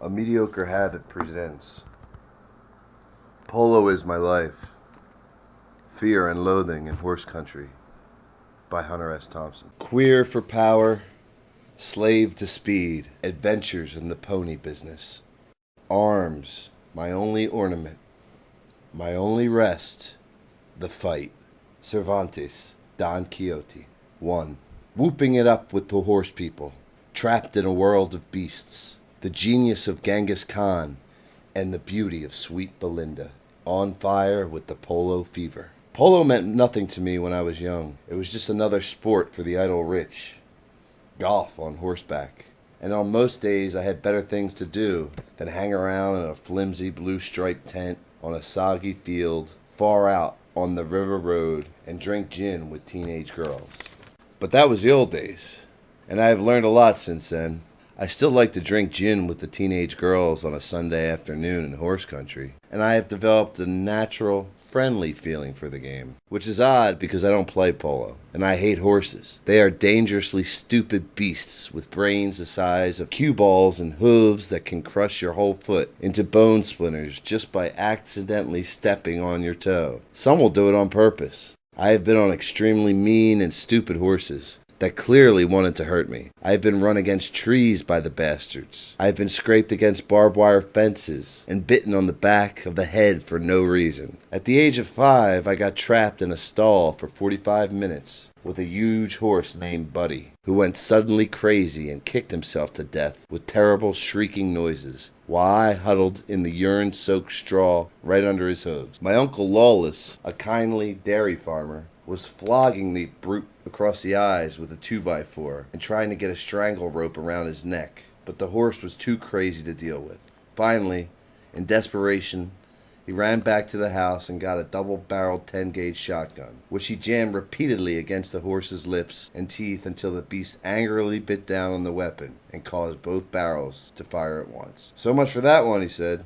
A Mediocre Habit presents Polo is My Life, Fear and Loathing in Horse Country by Hunter S. Thompson. Queer for power, slave to speed, adventures in the pony business. Arms, my only ornament, my only rest, the fight. Cervantes, Don Quixote. 1. Whooping it up with the horse people, trapped in a world of beasts. The genius of Genghis Khan and the beauty of sweet Belinda, on fire with the polo fever. Polo meant nothing to me when I was young. It was just another sport for the idle rich. Golf on horseback. And on most days I had better things to do than hang around in a flimsy blue-striped tent on a soggy field far out on the river road and drink gin with teenage girls. But that was the old days, and I have learned a lot since then. I still like to drink gin with the teenage girls on a Sunday afternoon in horse country, and I have developed a natural, friendly feeling for the game, which is odd because I don't play polo, and I hate horses. They are dangerously stupid beasts with brains the size of cue balls and hooves that can crush your whole foot into bone splinters just by accidentally stepping on your toe. Some will do it on purpose. I have been on extremely mean and stupid horses that clearly wanted to hurt me. I have been run against trees by the bastards. I have been scraped against barbed wire fences and bitten on the back of the head for no reason. At the age of 5, I got trapped in a stall for 45 minutes with a huge horse named Buddy, who went suddenly crazy and kicked himself to death with terrible shrieking noises, while I huddled in the urine-soaked straw right under his hooves. My Uncle Lawless, a kindly dairy farmer, was flogging the brute across the eyes with a 2x4 and trying to get a strangle rope around his neck, but the horse was too crazy to deal with. Finally, in desperation, he ran back to the house and got a double-barreled 10-gauge shotgun, which he jammed repeatedly against the horse's lips and teeth until the beast angrily bit down on the weapon and caused both barrels to fire at once. "So much for that one," he said,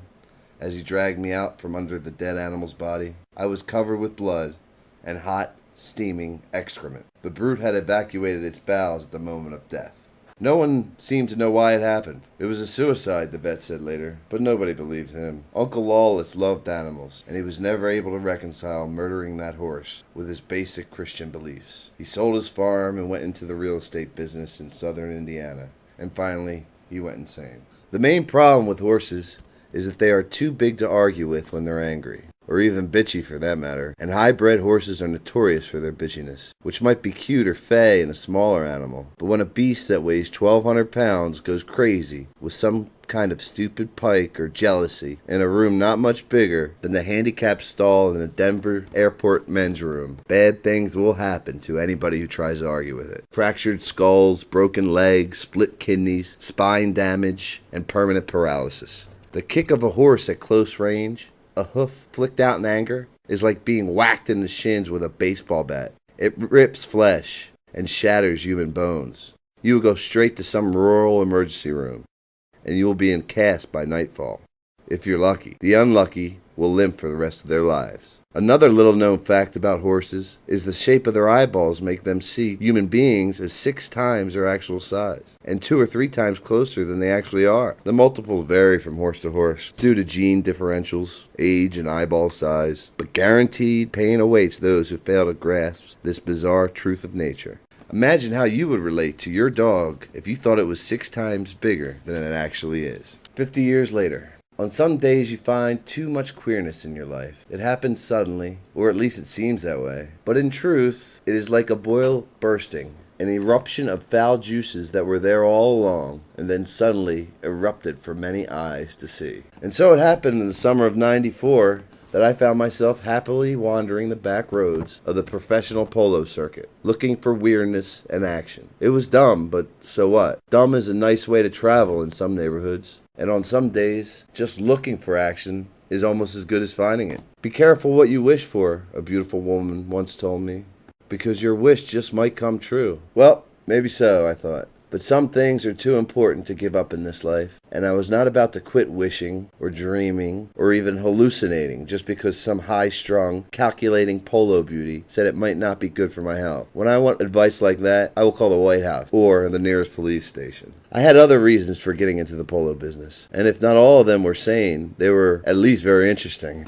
as he dragged me out from under the dead animal's body. I was covered with blood and hot, steaming excrement. The brute had evacuated its bowels at the moment of death. No one seemed to know why it happened. It was a suicide, the vet said later, but nobody believed him. Uncle Lawless loved animals, and he was never able to reconcile murdering that horse with his basic Christian beliefs. He sold his farm and went into the real estate business in southern Indiana, and finally, he went insane. The main problem with horses is that they are too big to argue with when they're angry, or even bitchy for that matter, and high-bred horses are notorious for their bitchiness, which might be cute or fey in a smaller animal, but when a beast that weighs 1,200 pounds goes crazy with some kind of stupid pike or jealousy in a room not much bigger than the handicapped stall in a Denver airport men's room, bad things will happen to anybody who tries to argue with it. Fractured skulls, broken legs, split kidneys, spine damage, and permanent paralysis. The kick of a horse at close range, a hoof flicked out in anger, is like being whacked in the shins with a baseball bat. It rips flesh and shatters human bones. You will go straight to some rural emergency room, and you will be in cast by nightfall, if you're lucky. The unlucky will limp for the rest of their lives. Another little-known fact about horses is the shape of their eyeballs make them see human beings as 6 times their actual size, and 2 or 3 times closer than they actually are. The multiples vary from horse to horse, due to gene differentials, age, and eyeball size, but guaranteed pain awaits those who fail to grasp this bizarre truth of nature. Imagine how you would relate to your dog if you thought it was 6 times bigger than it actually is. 50 years later. On some days you find too much queerness in your life. It happens suddenly, or at least it seems that way. But in truth, it is like a boil bursting, an eruption of foul juices that were there all along, and then suddenly erupted for many eyes to see. And so it happened in the summer of '94 that I found myself happily wandering the back roads of the professional polo circuit, looking for weirdness and action. It was dumb, but so what? Dumb is a nice way to travel in some neighborhoods. And on some days, just looking for action is almost as good as finding it. Be careful what you wish for, a beautiful woman once told me, because your wish just might come true. Well, maybe so, I thought. But some things are too important to give up in this life. and I was not about to quit wishing or dreaming or even hallucinating just because some high-strung, calculating polo beauty said it might not be good for my health. When I want advice like that, I will call the White House or the nearest police station. I had other reasons for getting into the polo business, and if not all of them were sane, they were at least very interesting.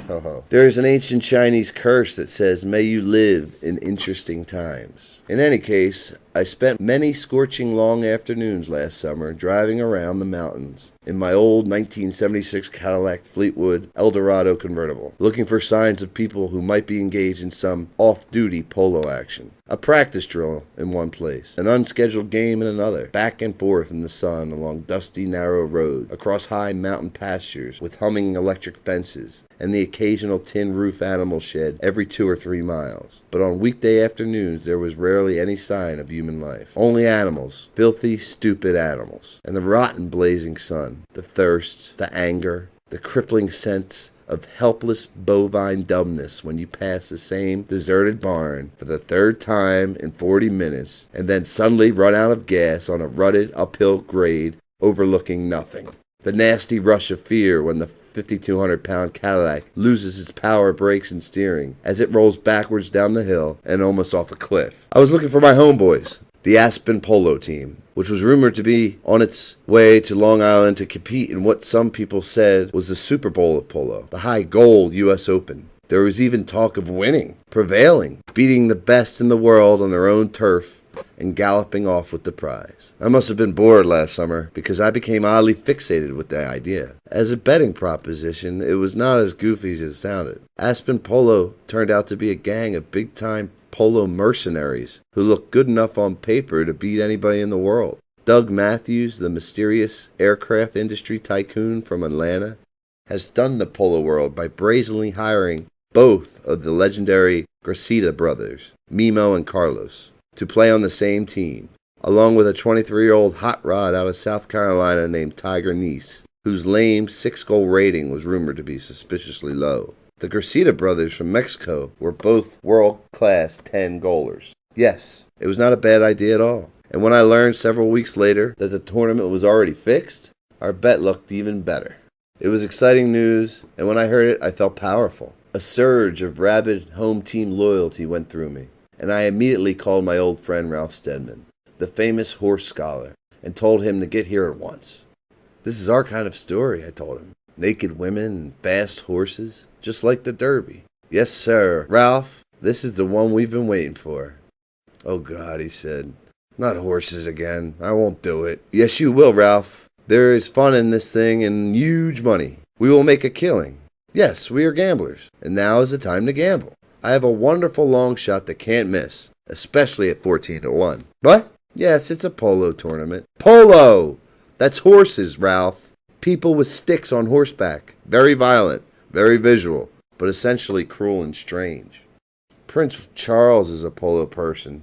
There is an ancient Chinese curse that says, "May you live in interesting times." In any case, I spent many scorching long afternoons last summer driving around the mountains in my old 1976 Cadillac Fleetwood Eldorado convertible, looking for signs of people who might be engaged in some off-duty polo action. A practice drill in one place, an unscheduled game in another, back and forth in the sun along dusty, narrow roads, across high mountain pastures with humming electric fences, and the occasional tin roof animal shed every 2 or 3 miles. But on weekday afternoons there was rarely any sign of human life. Only animals, filthy, stupid animals, and the rotten blazing sun, the thirst, the anger, the crippling sense of helpless bovine dumbness when you pass the same deserted barn for the 3rd time in 40 minutes and then suddenly run out of gas on a rutted uphill grade overlooking nothing. The nasty rush of fear when the 5,200-pound Cadillac loses its power, brakes, and steering as it rolls backwards down the hill and almost off a cliff. I was looking for my homeboys, the Aspen Polo team, which was rumored to be on its way to Long Island to compete in what some people said was the Super Bowl of polo, the high gold U.S. Open. There was even talk of winning, prevailing, beating the best in the world on their own turf, and galloping off with the prize. I must have been bored last summer because I became oddly fixated with the idea. As a betting proposition, it was not as goofy as it sounded. Aspen Polo turned out to be a gang of big-time polo mercenaries who looked good enough on paper to beat anybody in the world. Doug Matthews, the mysterious aircraft industry tycoon from Atlanta, has stunned the polo world by brazenly hiring both of the legendary Gracida brothers, Mimo and Carlos, to play on the same team, along with a 23-year-old hot rod out of South Carolina named Tiger Nice, whose lame 6-goal rating was rumored to be suspiciously low. The Gracida brothers from Mexico were both world-class 10-goalers. Yes, it was not a bad idea at all. And when I learned several weeks later that the tournament was already fixed, our bet looked even better. It was exciting news, and when I heard it, I felt powerful. A surge of rabid home team loyalty went through me, and I immediately called my old friend Ralph Steadman, the famous horse scholar, and told him to get here at once. "This is our kind of story," I told him. "Naked women and fast horses, just like the Derby." "Yes, sir. Ralph, this is the one we've been waiting for." "Oh, God," he said. "Not horses again. I won't do it." "Yes, you will, Ralph. There is fun in this thing and huge money. We will make a killing. Yes, we are gamblers, and now is the time to gamble. I have a wonderful long shot that can't miss, especially at 14-1. What? Yes, it's a polo tournament." "Polo! That's horses, Ralph. People with sticks on horseback. Very violent, very visual, but essentially cruel and strange. Prince Charles is a polo person.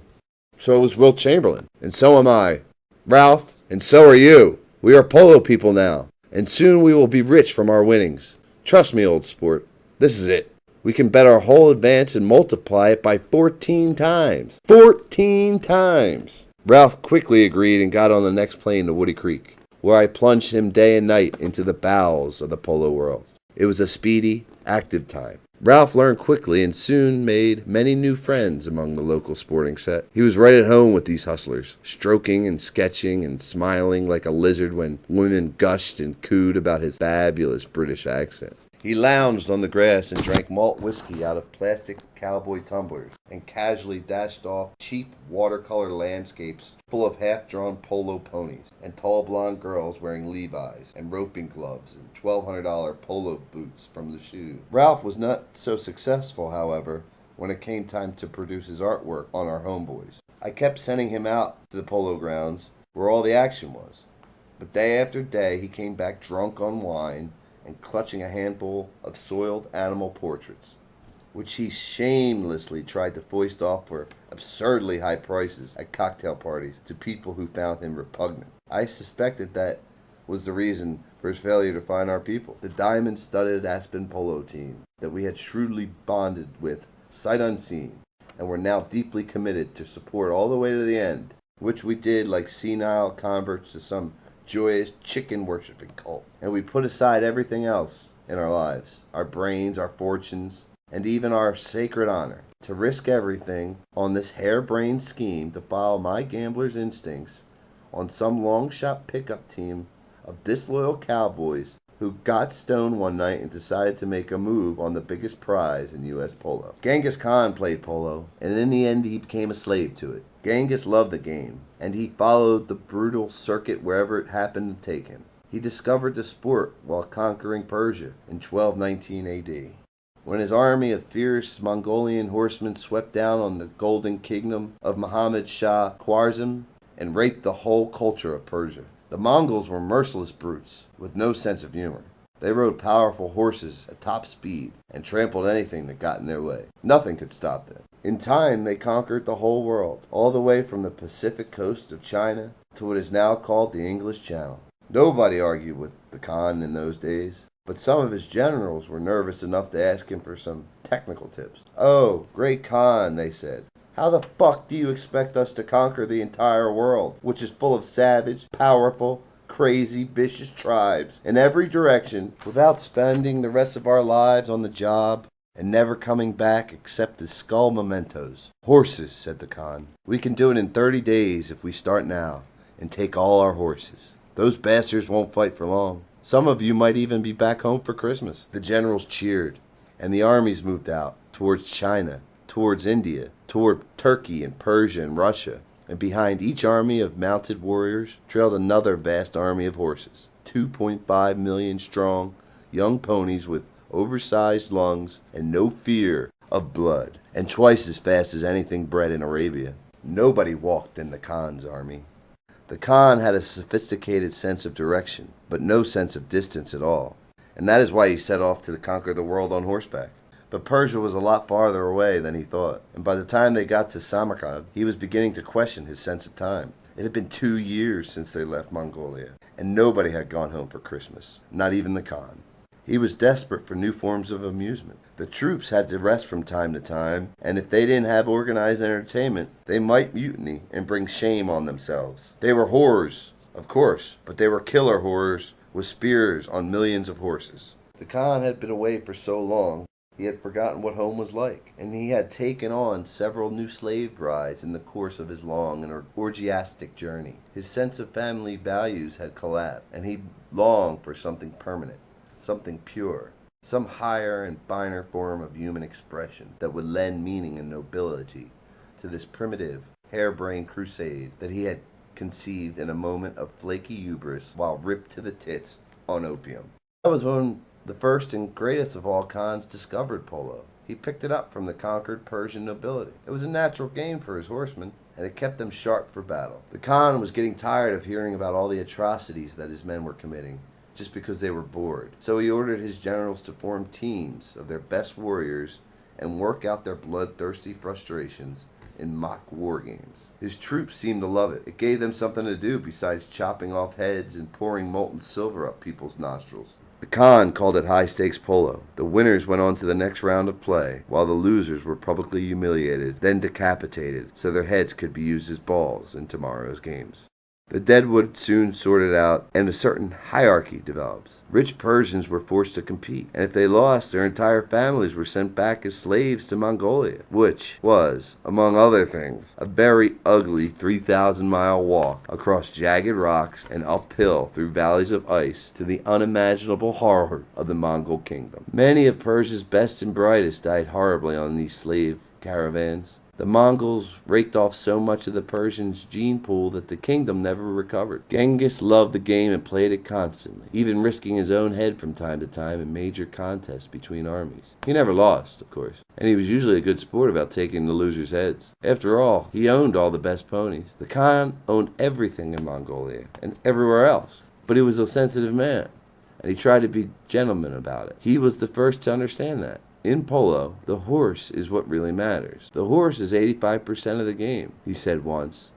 So was Wilt Chamberlain. And so am I. Ralph, and so are you. We are polo people now, and soon we will be rich from our winnings. Trust me, old sport. This is it. We can bet our whole advance and multiply it by 14 times. 14 times! Ralph quickly agreed and got on the next plane to Woody Creek, where I plunged him day and night into the bowels of the polo world. It was a speedy, active time. Ralph learned quickly and soon made many new friends among the local sporting set. He was right at home with these hustlers, stroking and sketching and smiling like a lizard when women gushed and cooed about his fabulous British accent. He lounged on the grass and drank malt whiskey out of plastic cowboy tumblers and casually dashed off cheap watercolor landscapes full of half-drawn polo ponies and tall blonde girls wearing Levi's and roping gloves and $1,200 polo boots from the shoe. Ralph was not so successful, however, when it came time to produce his artwork on our homeboys. I kept sending him out to the polo grounds where all the action was, but day after day he came back drunk on wine and clutching a handful of soiled animal portraits, which he shamelessly tried to foist off for absurdly high prices at cocktail parties to people who found him repugnant. I suspected that was the reason for his failure to find our people, the diamond-studded Aspen Polo team that we had shrewdly bonded with sight unseen and were now deeply committed to support all the way to the end, which we did like senile converts to some joyous, chicken-worshipping cult. And we put aside everything else in our lives, our brains, our fortunes, and even our sacred honor, to risk everything on this harebrained scheme to follow my gambler's instincts on some long-shot pickup team of disloyal cowboys who got stoned one night and decided to make a move on the biggest prize in U.S. polo. Genghis Khan played polo, and in the end he became a slave to it. Genghis loved the game, and he followed the brutal circuit wherever it happened to take him. He discovered the sport while conquering Persia in 1219 AD. When his army of fierce Mongolian horsemen swept down on the golden kingdom of Muhammad Shah Khwarizm and raped the whole culture of Persia. The Mongols were merciless brutes with no sense of humor. They rode powerful horses at top speed and trampled anything that got in their way. Nothing could stop them. In time, they conquered the whole world, all the way from the Pacific coast of China to what is now called the English Channel. Nobody argued with the Khan in those days, but some of his generals were nervous enough to ask him for some technical tips. "Oh, great Khan," they said, "how the fuck do you expect us to conquer the entire world, which is full of savage, powerful, crazy, vicious tribes in every direction, without spending the rest of our lives on the job and never coming back except as skull mementos?" "Horses," said the Khan. "We can do it in 30 days if we start now and take all our horses. Those bastards won't fight for long. Some of you might even be back home for Christmas." The generals cheered, and the armies moved out towards China, towards India, toward Turkey and Persia and Russia. And behind each army of mounted warriors trailed another vast army of horses, 2.5 million strong, young ponies with oversized lungs and no fear of blood, and twice as fast as anything bred in Arabia. Nobody walked in the Khan's army. The Khan had a sophisticated sense of direction, but no sense of distance at all, and that is why he set off to conquer the world on horseback. But Persia was a lot farther away than he thought, and by the time they got to Samarkand, he was beginning to question his sense of time. It had been 2 years since they left Mongolia, and nobody had gone home for Christmas, not even the Khan. He was desperate for new forms of amusement. The troops had to rest from time to time, and if they didn't have organized entertainment, they might mutiny and bring shame on themselves. They were whores, of course, but they were killer whores with spears on millions of horses. The Khan had been away for so long, he had forgotten what home was like, and he had taken on several new slave brides in the course of his long and orgiastic journey. His sense of family values had collapsed, and he longed for something permanent, something pure, some higher and finer form of human expression that would lend meaning and nobility to this primitive, harebrained crusade that he had conceived in a moment of flaky hubris while ripped to the tits on opium. That was when the first and greatest of all Khans discovered polo. He picked it up from the conquered Persian nobility. It was a natural game for his horsemen, and it kept them sharp for battle. The Khan was getting tired of hearing about all the atrocities that his men were committing, just because they were bored. So he ordered his generals to form teams of their best warriors and work out their bloodthirsty frustrations in mock war games. His troops seemed to love it. It gave them something to do besides chopping off heads and pouring molten silver up people's nostrils. The Khan called it high-stakes polo. The winners went on to the next round of play, while the losers were publicly humiliated, then decapitated, so their heads could be used as balls in tomorrow's games. The deadwood soon sorted out, and a certain hierarchy develops. Rich Persians were forced to compete, and if they lost, their entire families were sent back as slaves to Mongolia, which was, among other things, a very ugly 3,000-mile walk across jagged rocks and uphill through valleys of ice to the unimaginable horror of the Mongol kingdom. Many of Persia's best and brightest died horribly on these slave caravans. The Mongols raked off so much of the Persians' gene pool that the kingdom never recovered. Genghis loved the game and played it constantly, even risking his own head from time to time in major contests between armies. He never lost, of course, and he was usually a good sport about taking the losers' heads. After all, he owned all the best ponies. The Khan owned everything in Mongolia and everywhere else, but he was a sensitive man, and he tried to be gentleman about it. He was the first to understand that. In polo, the horse is what really matters. The horse is 85% of the game, he said once.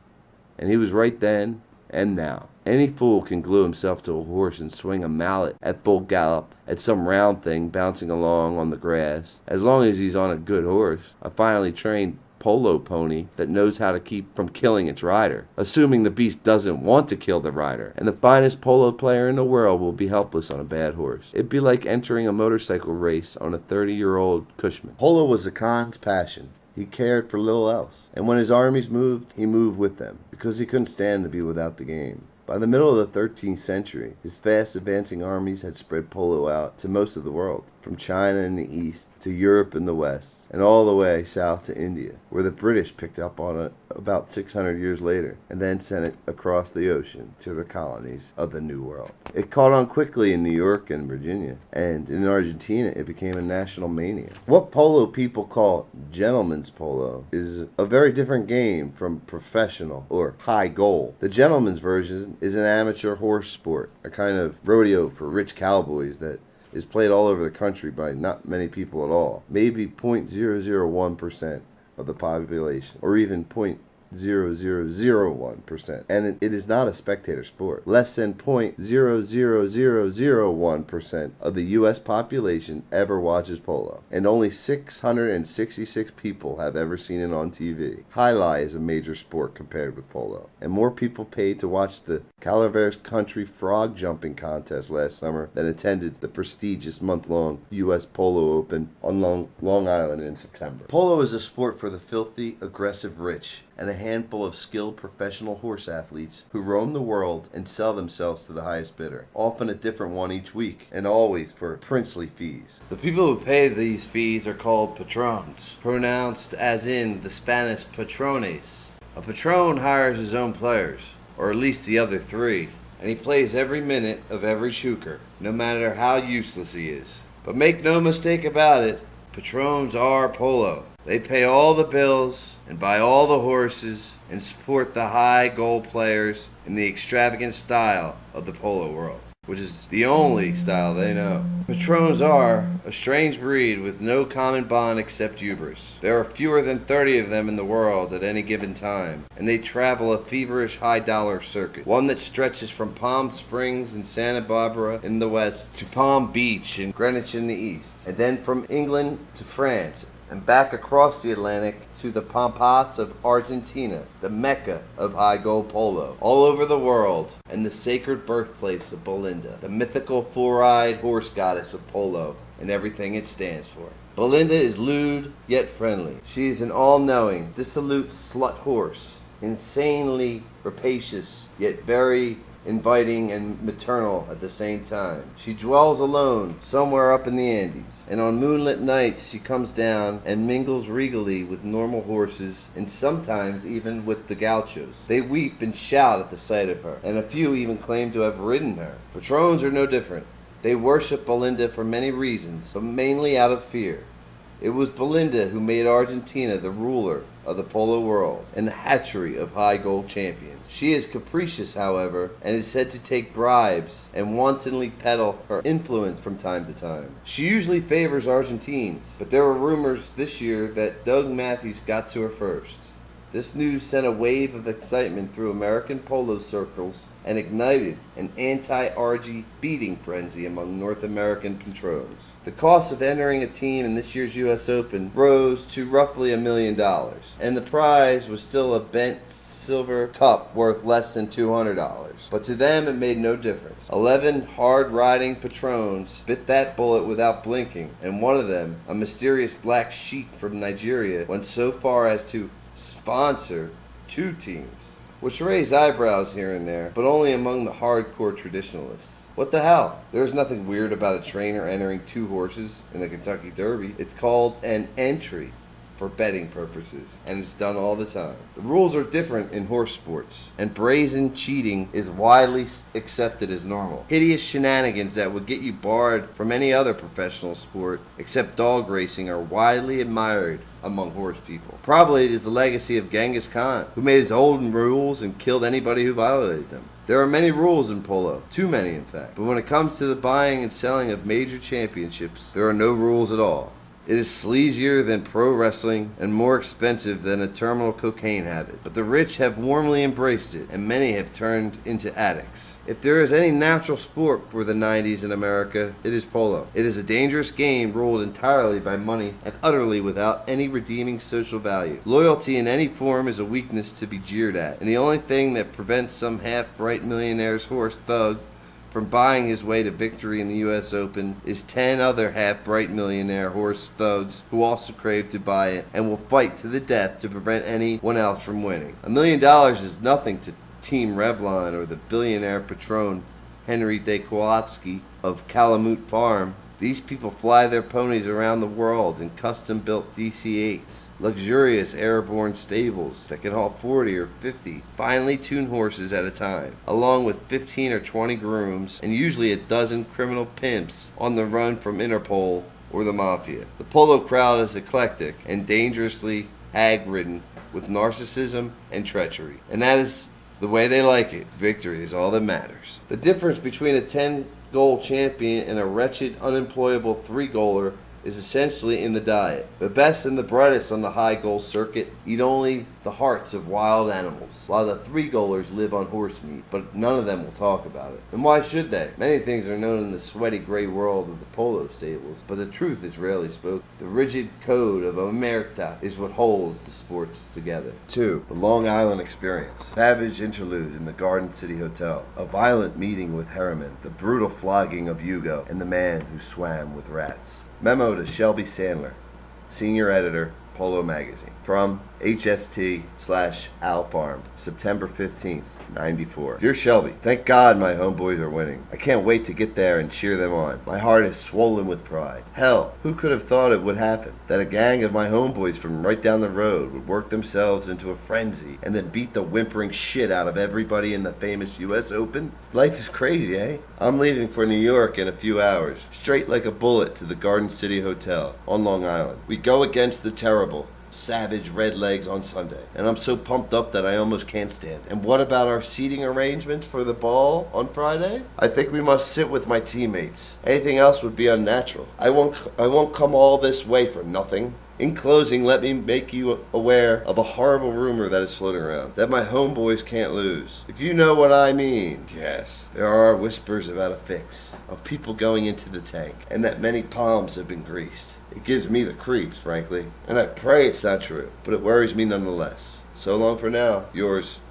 And he was right then and now. Any fool can glue himself to a horse and swing a mallet at full gallop at some round thing bouncing along on the grass, as long as he's on a good horse, a finely trained polo pony that knows how to keep from killing its rider, assuming the beast doesn't want to kill the rider, and the finest polo player in the world will be helpless on a bad horse. It'd be like entering a motorcycle race on a 30-year-old Cushman. Polo was the Khan's passion. He cared for little else. And when his armies moved, he moved with them, because he couldn't stand to be without the game. By the middle of the 13th century, his fast advancing armies had spread polo out to most of the world, from China in the east to Europe in the west, and all the way south to India, where the British picked up on it about 600 years later, and then sent it across the ocean to the colonies of the New World. It caught on quickly in New York and Virginia, and in Argentina it became a national mania. What polo people call gentleman's polo is a very different game from professional or high goal. The gentleman's version is an amateur horse sport, a kind of rodeo for rich cowboys that is played all over the country by not many people at all. Maybe 0.001% of the population, or even 0.0001%. And it is not a spectator sport. Less than 0.00001% of the U.S. population ever watches polo, and only 666 people have ever seen it on TV. Jai is a major sport compared with polo, and more people paid to watch the Calaveras Country Frog Jumping Contest last summer than attended the prestigious month-long U.S. Polo Open on Long Island in September. Polo is a sport for the filthy, aggressive rich, and a handful of skilled professional horse athletes who roam the world and sell themselves to the highest bidder, often a different one each week, and always for princely fees. The people who pay these fees are called patrons, pronounced as in the Spanish patrones. A patron hires his own players, or at least the other three, and he plays every minute of every shooker, no matter how useless he is. But make no mistake about it, patrons are polo. They pay all the bills and buy all the horses and support the high goal players in the extravagant style of the polo world, which is the only style they know. Patrons are a strange breed with no common bond except hubris. There are fewer than 30 of them in the world at any given time, and they travel a feverish high-dollar circuit, one that stretches from Palm Springs and Santa Barbara in the west to Palm Beach and Greenwich in the east, and then from England to France, and back across the Atlantic to the Pampas of Argentina, the Mecca of high goal polo, all over the world, and the sacred birthplace of Belinda, the mythical four-eyed horse goddess of polo and everything it stands for. Belinda is lewd yet friendly. She is an all-knowing, dissolute slut horse, insanely rapacious yet very inviting and maternal at the same time. She dwells alone somewhere up in the Andes, and on moonlit nights she comes down and mingles regally with normal horses and sometimes even with the gauchos. They weep and shout at the sight of her, and a few even claim to have ridden her. Patrons are no different. They worship Belinda for many reasons, but mainly out of fear. It was Belinda who made Argentina the ruler of the polo world and the hatchery of high gold champions. She is capricious, however, and is said to take bribes and wantonly peddle her influence from time to time. She usually favors Argentines, but there were rumors this year that Doug Matthews got to her first. This news sent a wave of excitement through American polo circles and ignited an anti-Argy beating frenzy among North American patrons. The cost of entering a team in this year's U.S. Open rose to roughly $1 million, and the prize was still a bent silver cup worth less than $200. But to them it made no difference. 11 hard-riding patrons bit that bullet without blinking, and one of them, a mysterious black sheik from Nigeria, went so far as to sponsor 2 teams, which raised eyebrows here and there, but only among the hardcore traditionalists. What the hell? There's nothing weird about a trainer entering 2 horses in the Kentucky Derby. It's called an entry for betting purposes, and it's done all the time. The rules are different in horse sports, and brazen cheating is widely accepted as normal. Hideous shenanigans that would get you barred from any other professional sport except dog racing are widely admired among horse people. Probably it is the legacy of Genghis Khan, who made his own rules and killed anybody who violated them. There are many rules in polo, too many in fact, but when it comes to the buying and selling of major championships, there are no rules at all. It is sleazier than pro wrestling and more expensive than a terminal cocaine habit. But the rich have warmly embraced it, and many have turned into addicts. If there is any natural sport for the 90s in America, it is polo. It is a dangerous game ruled entirely by money and utterly without any redeeming social value. Loyalty in any form is a weakness to be jeered at, and the only thing that prevents some half-bright millionaire's horse thug from buying his way to victory in the U.S. Open is 10 other half-bright millionaire horse thugs who also crave to buy it and will fight to the death to prevent anyone else from winning. $1 million is nothing to Team Revlon or the billionaire patron Henry de Kowalski of Calamute Farm. These people fly their ponies around the world in custom-built DC-8s, luxurious airborne stables that can haul 40 or 50 finely tuned horses at a time, along with 15 or 20 grooms and usually a dozen criminal pimps on the run from Interpol or the Mafia. The polo crowd is eclectic and dangerously hag-ridden with narcissism and treachery, and that is the way they like it. Victory is all that matters. The difference between a 10-goal champion and a wretched, unemployable 3-goaler is essentially in the diet. The best and the brightest on the high goal circuit eat only the hearts of wild animals, while the 3-goalers live on horse meat, but none of them will talk about it. And why should they? Many things are known in the sweaty gray world of the polo stables, but the truth is rarely spoken. The rigid code of omerta is what holds the sports together. 2. The Long Island Experience. Savage interlude in the Garden City Hotel. A violent meeting with Harriman. The brutal flogging of Hugo and the man who swam with rats. Memo to Shelby Sandler, Senior Editor, Polo Magazine. From HST/Al Farm, September 15th, 94. Dear Shelby, thank God my homeboys are winning. I can't wait to get there and cheer them on. My heart is swollen with pride. Hell, who could have thought it would happen? That a gang of my homeboys from right down the road would work themselves into a frenzy and then beat the whimpering shit out of everybody in the famous U.S. Open? Life is crazy, eh? I'm leaving for New York in a few hours, straight like a bullet to the Garden City Hotel on Long Island. We go against the terrible, savage Redlegs on Sunday, and I'm so pumped up that I almost can't stand it. And what about our seating arrangements for the ball on Friday? I think we must sit with my teammates. Anything else would be unnatural. I won't come all this way for nothing. In closing, let me make you aware of a horrible rumor that is floating around, that my homeboys can't lose. If you know what I mean. Yes, there are whispers about a fix, of people going into the tank, and that many palms have been greased. It gives me the creeps, frankly, and I pray it's not true, but it worries me nonetheless. So long for now. Yours,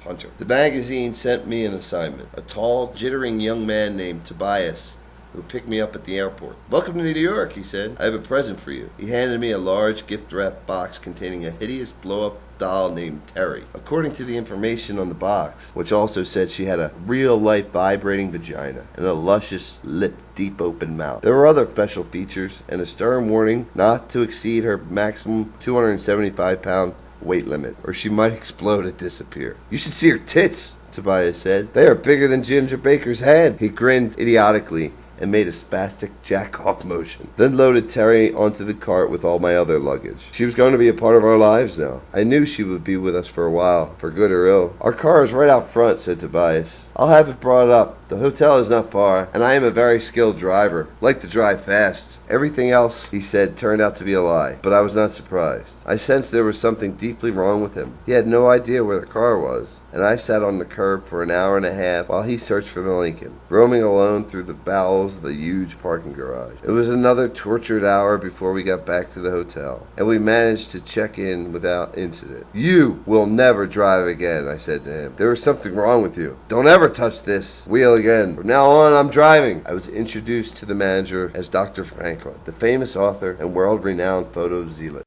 Hunter. The magazine sent me an assignment. A tall, jittering young man named Tobias who picked me up at the airport. Welcome to New York, he said. I have a present for you. He handed me a large gift-wrapped box containing a hideous blow-up doll named Terry. According to the information on the box, which also said she had a real-life vibrating vagina and a luscious lip deep open mouth. There were other special features and a stern warning not to exceed her maximum 275-pound weight limit, or she might explode and disappear. You should see her tits, Tobias said. They are bigger than Ginger Baker's head. He grinned idiotically and made a spastic jack-off motion, then loaded Terry onto the cart with all my other luggage. She was going to be a part of our lives now. I knew she would be with us for a while, for good or ill. Our car is right out front, said Tobias. I'll have it brought up. The hotel is not far, and I am a very skilled driver. Like to drive fast. Everything else, he said, turned out to be a lie, but I was not surprised. I sensed there was something deeply wrong with him. He had no idea where the car was, and I sat on the curb for an hour and a half while he searched for the Lincoln, roaming alone through the bowels of the huge parking garage. It was another tortured hour before we got back to the hotel, and we managed to check in without incident. You will never drive again, I said to him. There is something wrong with you. Don't ever touch this wheel again. From now on, I'm driving. I was introduced to the manager as Dr. Franklin, the famous author and world-renowned photo zealot.